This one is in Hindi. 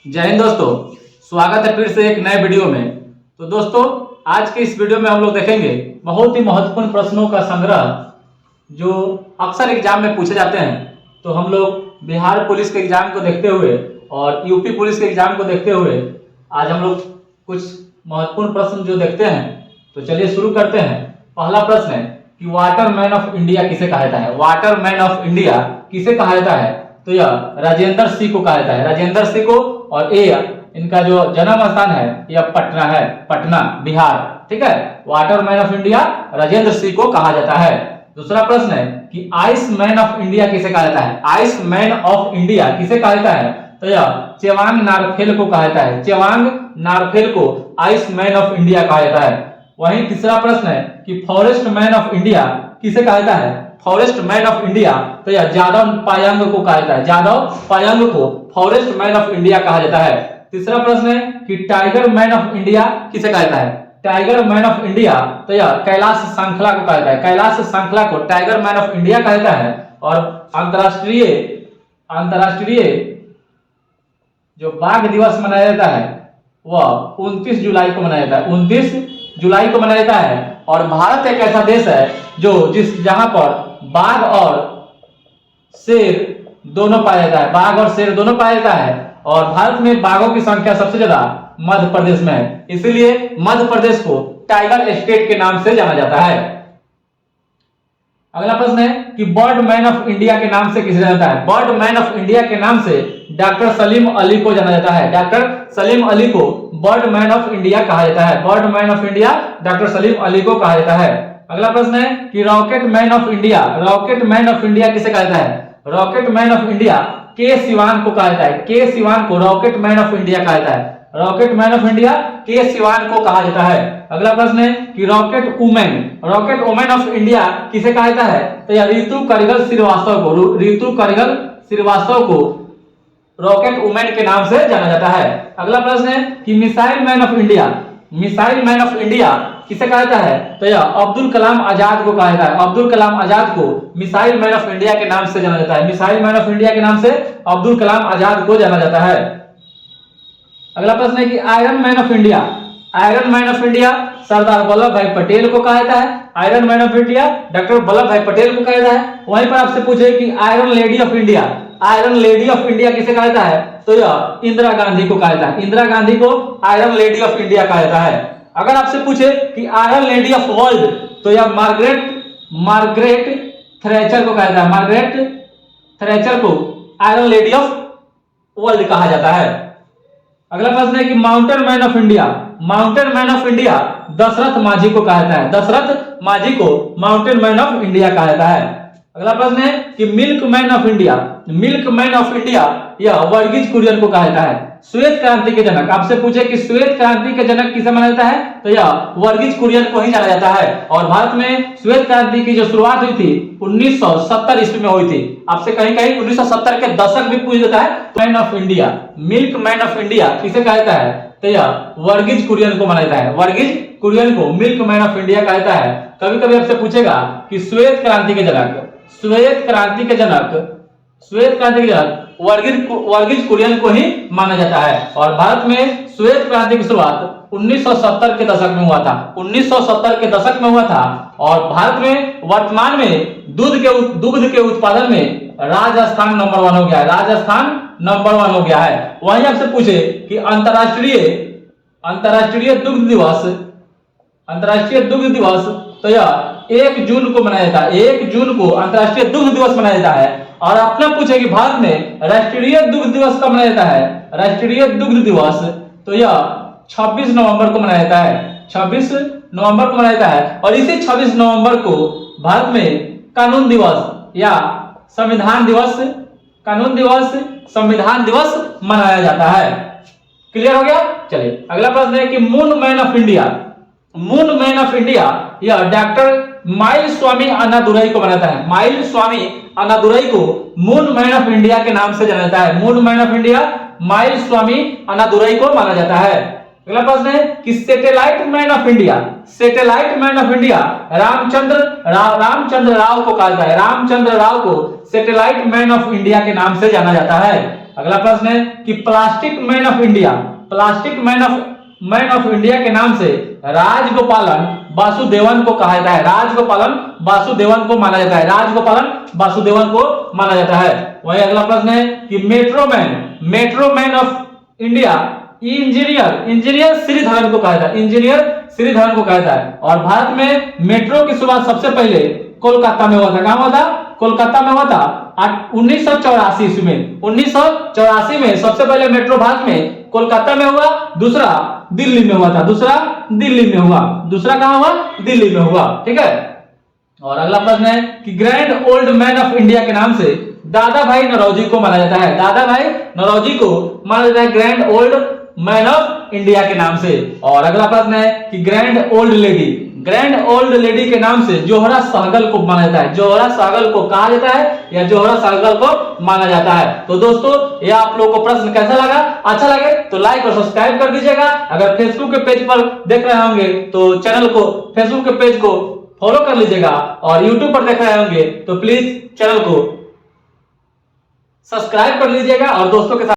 जय हिंद दोस्तों, स्वागत है फिर से एक नए वीडियो में। तो दोस्तों, आज के इस वीडियो में हम लोग देखेंगे बहुत ही महत्वपूर्ण प्रश्नों का संग्रह जो अक्सर एग्जाम में पूछे जाते हैं। तो हम लोग बिहार पुलिस के एग्जाम को देखते हुए और यूपी पुलिस के एग्जाम को देखते हुए आज हम लोग कुछ महत्वपूर्ण प्रश्न जो देखते हैं। तो चलिए शुरू करते हैं। पहला प्रश्न है कि वाटर मैन ऑफ इंडिया किसे कहा जाता है? वाटर मैन ऑफ इंडिया किसे कहा जाता है? तो यह राजेंद्र सिंह को कहा जाता है, राजेंद्र सिंह को। और ये इनका जो जन्म स्थान है यह पटना है, पटना बिहार। ठीक है, water man of India Rajendra Singh को कहा जाता है। दूसरा प्रश्न है कि आइस मैन ऑफ इंडिया किसे कहा जाता है? आइस मैन ऑफ इंडिया किसे कहा जाता है? तो यह चेवांग नारफेल को कहा जाता है, चेवांग नारफेल को आइस मैन ऑफ इंडिया कहा जाता है। वहीं तीसरा प्रश्न है कि फॉरेस्ट मैन ऑफ इंडिया किसे कहा जाता है? फॉरेस्ट मैन ऑफ इंडिया तो यह जादव पायंग को कहा जाता है, जादव पायंग को फॉरेस्ट मैन ऑफ इंडिया कहा जाता है। तीसरा प्रश्न है कि टाइगर मैन ऑफ इंडिया किसे कहा जाता है? टाइगर मैन ऑफ इंडिया तो यह कैलाश श्रृंखला को कहा जाता है, कैलाश श्रृंखला को टाइगर मैन ऑफ इंडिया कहा जाता है। और अंतरराष्ट्रीय जो बाघ दिवस मनाया जाता है वह 29 जुलाई को मनाया जाता है, 29 जुलाई को मनाया जाता है। और भारत एक ऐसा देश है जहां पर बाघ और शेर दोनों पाया जाता है, बाघ और शेर दोनों पाया जाता है। और भारत में बाघों की संख्या सबसे ज्यादा मध्य प्रदेश में है, इसीलिए मध्य प्रदेश को टाइगर स्टेट के नाम से जाना जाता है। अगला प्रश्न है कि बर्ड मैन ऑफ इंडिया के नाम से किसे जाना जाता है? बर्ड मैन ऑफ इंडिया के नाम से डॉक्टर सलीम अली को जाना जाता है, डॉक्टर सलीम अली को बर्ड मैन ऑफ इंडिया कहा जाता है, bird man of India doctor Salim Ali को कहा जाता है। अगला प्रश्न है कि rocket man of India, rocket man of India किसे कहा जाता है? रॉकेट मैन ऑफ इंडिया के सिवान को कहा जाता है, के सिवान को रॉकेट मैन ऑफ इंडिया कहा जाता है, रॉकेट मैन ऑफ इंडिया के सिवान को कहा जाता है। अगला प्रश्न है कि रॉकेट वुमेन ऑफ इंडिया किसे कहा जाता है? तो यह ऋतु करिगल श्रीवास्तव को, ऋतु करिगल श्रीवास्तव को रॉकेट वुमेन के नाम से जाना जाता है। अगला प्रश्न है कि missile man of India, missile man of India किसे कहा जाता है? तो यह अब्दुल कलाम आजाद को कहा जाता है, अब्दुल कलाम आजाद को मिसाइल मैन ऑफ इंडिया के नाम से जाना जाता है, मिसाइल मैन ऑफ इंडिया के नाम से अब्दुल कलाम आजाद को जाना जाता है। अगला प्रश्न है कि iron man of India, iron man of India Sardar Vallabh bhai Patel को कहा जाता है, iron man of India doctor Vallabh bhai Patel को कहा जाता है। वहीं पर आपसे पूछे कि iron lady of India, iron lady of India किसे कहा जाता है? तो यह इंदिरा गांधी को कहा जाता है, इंदिरा गांधी को आयरन लेडी ऑफ इंडिया कहा जाता है। अगर आपसे पूछे कि आयरन लेडी ऑफ वर्ल्ड तो यह मार्गरेट थ्रेचर को कहा जाता है, मार्गरेट थ्रेचर को आयरन लेडी ऑफ वर्ल्ड कहा जाता है। अगला प्रश्न है कि mountain man of India, mountain man of India Dashrath Manjhi को कहा जाता है, दशरथ माझी को माउंटेन मैन ऑफ इंडिया कहा जाता है। अगला प्रश्न है कि milk man of India, milk man of India यह वर्गीज कुरियन को कहा जाता है, श्वेत क्रांति के जनक। आपसे पूछे कि श्वेत क्रांति के जनक किसे माना जाता है? तो यह वर्गीज कुरियन को ही जाना जाता है। और भारत में श्वेत क्रांति की जो शुरुआत हुई थी 1970 ईस्वी में हुई थी। आपसे कहीं कहीं 1970 के दशक भी पूछ देता है। Man of India, milk man of India किसे कहा जाता है? तो यह वर्गीज कुरियन को माना जाता है, वर्गीज कुरियन को मिल्क मैन ऑफ इंडिया कहा जाता है। कभी कभी आपसे पूछेगा कि श्वेत क्रांति के जनक, श्वेत क्रांति के जनक वर्गीज कुरियन को ही माना जाता है। और भारत में श्वेत क्रांति की शुरुआत 1970 के दशक में हुआ था, 1970 के दशक में हुआ था। और भारत में वर्तमान में दूध के उत्पादन में राजस्थान नंबर 1 हो गया है, राजस्थान नंबर 1 हो गया है। वहीं आपसे पूछे कि अंतरराष्ट्रीय दुग्ध दिवस तो यह 1 जून को मनाया जाता है, 1 जून को अंतरराष्ट्रीय दुग्ध दिवस मनाया जाता है। और अपना पूछे कि भारत में राष्ट्रीय दुग्ध दिवस कब मनाया जाता है? राष्ट्रीय दुग्ध दिवस तो यह 26 नवंबर को मनाया जाता है, 26 नवंबर को मनाया जाता है। और इसी 26 नवंबर को भारत में कानून दिवस या संविधान दिवस, कानून दिवस, संविधान दिवस मनाया जाता है। क्लियर हो गया? चलिए अगला प्रश्न है कि moon man of India, moon man of India यह डॉक्टर माइल स्वामी अन्नादुरई को बनाता है, माइल स्वामी अन्नादुरई को मून मैन ऑफ इंडिया के नाम से जाना जाता है, moon man of India Mylswamy Annadurai को माना जाता है। अगला प्रश्न है कि satellite man of India, satellite man of India Ramachandra Rao को कहा जाता है, रामचंद्र राव को सैटेलाइट मैन ऑफ इंडिया के नाम से जाना जाता है। अगला प्रश्न है कि plastic man of India, plastic man of India के नाम से राजगोपालन वासुदेवन को कहा जाता है। राजगोपालन वासुदेवन को माना जाता है। राजगोपालन वासुदेवन को माना जाता है। वही अगला प्रश्न है कि metro man of India engineer Sreedharan को कहा जाता है। इंजीनियर श्रीधरन को कहा जाता है। और भारत में मेट्रो की शुरुआत सबसे पहले कोलकाता में हुआ था। कहां हुआ था? कोलकाता में हुआ था 1984 ईस्वी में। 1984 में सबसे पहले मेट्रो भारत में कोलकाता में हुआ, दूसरा दिल्ली में हुआ था। दूसरा दिल्ली में हुआ। दूसरा कहां हुआ? दिल्ली में हुआ। ठीक है। और अगला प्रश्न है कि grand old man of India के नाम से दादा भाई नौरोजी को माना जाता है। दादा भाई नौरोजी को माना जाता है grand old man of India के नाम से। और अगला प्रश्न है कि ग्रैंड ओल्ड लेडी के नाम से जोहरा सहगल को माना जाता है। जोहरा सहगल को कहा जाता है या जोहरा सहगल को माना जाता है। तो दोस्तों, ये आप लोगों को प्रश्न कैसा लगा? अच्छा लगे तो लाइक और सब्सक्राइब कर दीजिएगा। अगर फेसबुक के पेज पर देख रहे होंगे तो चैनल को, फेसबुक के पेज को फॉलो कर लीजिएगा। और यूट्यूब पर देख रहे होंगे तो प्लीज चैनल को सब्सक्राइब कर लीजिएगा और दोस्तों के साथ